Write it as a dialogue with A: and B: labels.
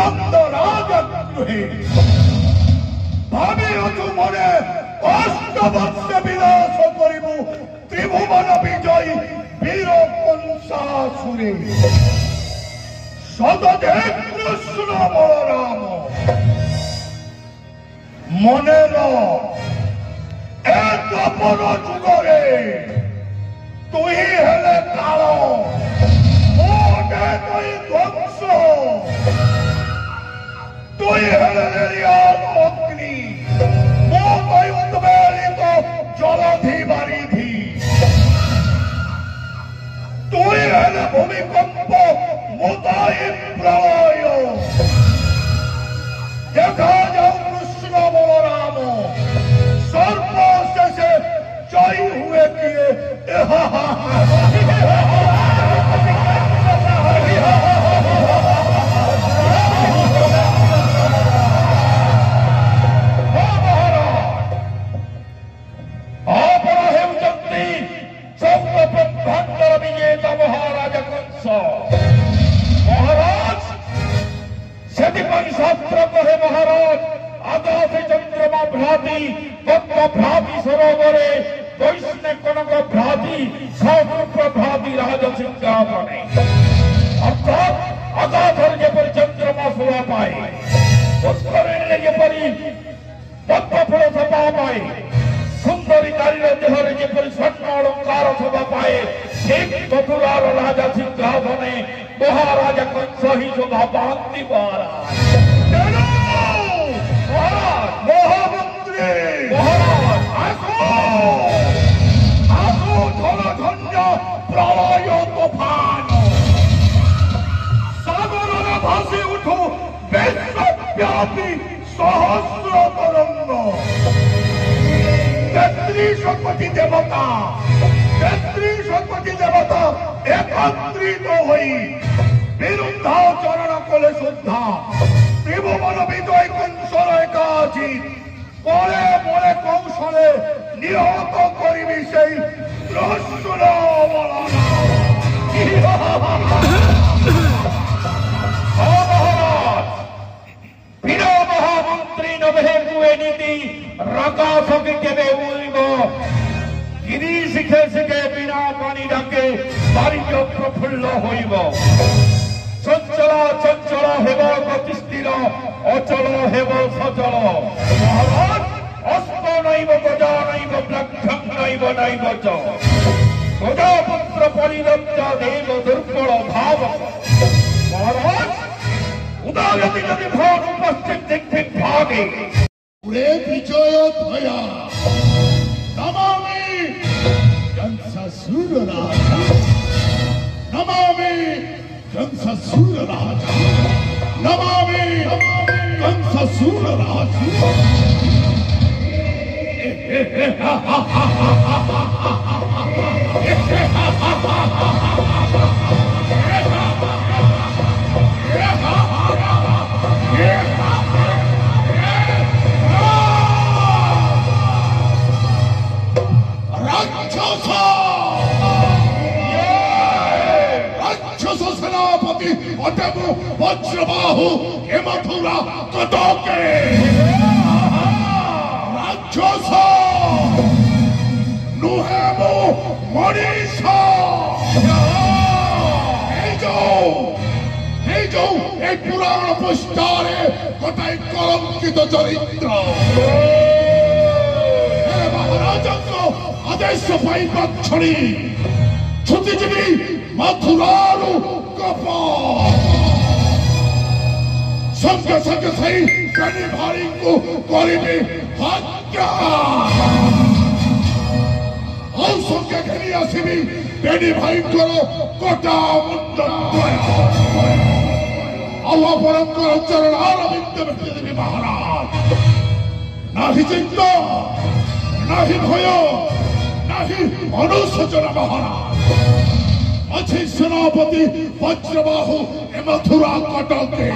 A: নন্দ রাজগৃহে ভাবিরতু মনে অষ্টবৎসে বিলাস করিব ত্রিভুবন বিজয়ী বীর কংসাসুরে সততে কৃষ্ণ বলরাম মনের এ তপন যুগরে তুই হেলে কাল মোটে তুই ধ্বংস তুই হেলে অগ্নি মো তুই উদ্বেলিত জলধি বারিধি তুই হেলে ভূমিকম্প মুদাই প্রলয় দেখা যাও কৃষ্ণ বলরাম সর্বশেষে জয় হুয়ে কিয়ে মহারাজ কংস মহারাজ সেদিপাই শাস্ত্র কহে মহারাজ আকাশে চন্দ্রমা ভ্রাতি পদ্ম ভ্রাতি সরোবরে বৈষ্ণে কনক ভ্রাতি সৌরূপ ভ্রাতি রাজ সিংহাসনে অর্থাৎ আকাশের যেপরি চন্দ্রমা শোভা পায় পুষ্করিণীরে যেপরি পদ্ম ফুল শোভা পায় সুন্দরী নারীর দেহরে যেপরি স্বর্ণ অলঙ্কার শোভা পায় ঠিক মথুরার রাজা সিংহাসনে মহারাজ কংস হি শোভা পান্তি মহারাজ মহামন্ত্রী মহারাজ আসো জলঝঞ্ঝ প্রলয় তুফান সাগরে ভাসি উঠো বিশ্বব্যাপী সহস্র তরঙ্গ 33 কোটি দেবতা 33 কোটি দেবতা একত্রিত হই বিরুদ্ধাচরণ কলে শুদ্ধা ত্রিভুবন বিজয় কংসর একাজিৎ পরে পরে কৌশলে নিহত করিবি সেই কৃষ্ণ বলরাম বীর মহামন্ত্রী নভে কুয়ে নীতি রাকাশকে কেবে উড়িব গিরি শিখে শিখে বিনা পানি ডাকে বারিজ প্রফুল্ল হইব চঞ্চল চঞ্চল হেব গতিস্থির অচল হেব সচল মহারাজ অস্ত নৈব গজা নৈব ব্লক্ষং নৈব নৈব চ গজাপুত্র পরিদত্ত দেব দুর্বল ভাব মহারাজ উদাগতি যদি ভর উপস্থিত দিক ভাগে
B: পুরে বিজয় ধয়া নমামি কংসাসুর রাজা নমামি কংসাসুর রাজা নমামি কংসাসুর রাজা রাক্ষস সেনাপতি অতব বজ্রবাহু এ মথুরা কটকে রাক্ষস নুহেব মনীষ এই যে এই পুরাণ পুষ্টারে গোটাই কলঙ্কিত চরিত্র মহারাজঙ্গ আদেশ পাইবাক্ষণী ছুটিଯିବି ମଥୁରାରୁ କପ ସଙ୍ଗେ ସଙ୍ଗେ ସେଇ ବେଣୀ ଭାଇଙ୍କୁ କରିବି ହତ୍ୟା ଆଉ ସଙ୍ଗେ ଘେରି ଆସିବି ବେଣୀ ଭାଇଙ୍କର କଟା ମୁଣ୍ଡ ଆଉ ଆପଣଙ୍କର ଚରଣ ଆରବିନ୍ଦ ଭେଟିଦେବି ମହାରାଜ ନାହିଁ ଚିନ୍ତା ନାହିଁ ଭୟ ନାହିଁ ଅନୁଶୋଚନା ମହାରାଜ ଅଛି ସେନାପତି ବଜ୍ରବାହୁ ଏ ମଥୁରା କଟକେ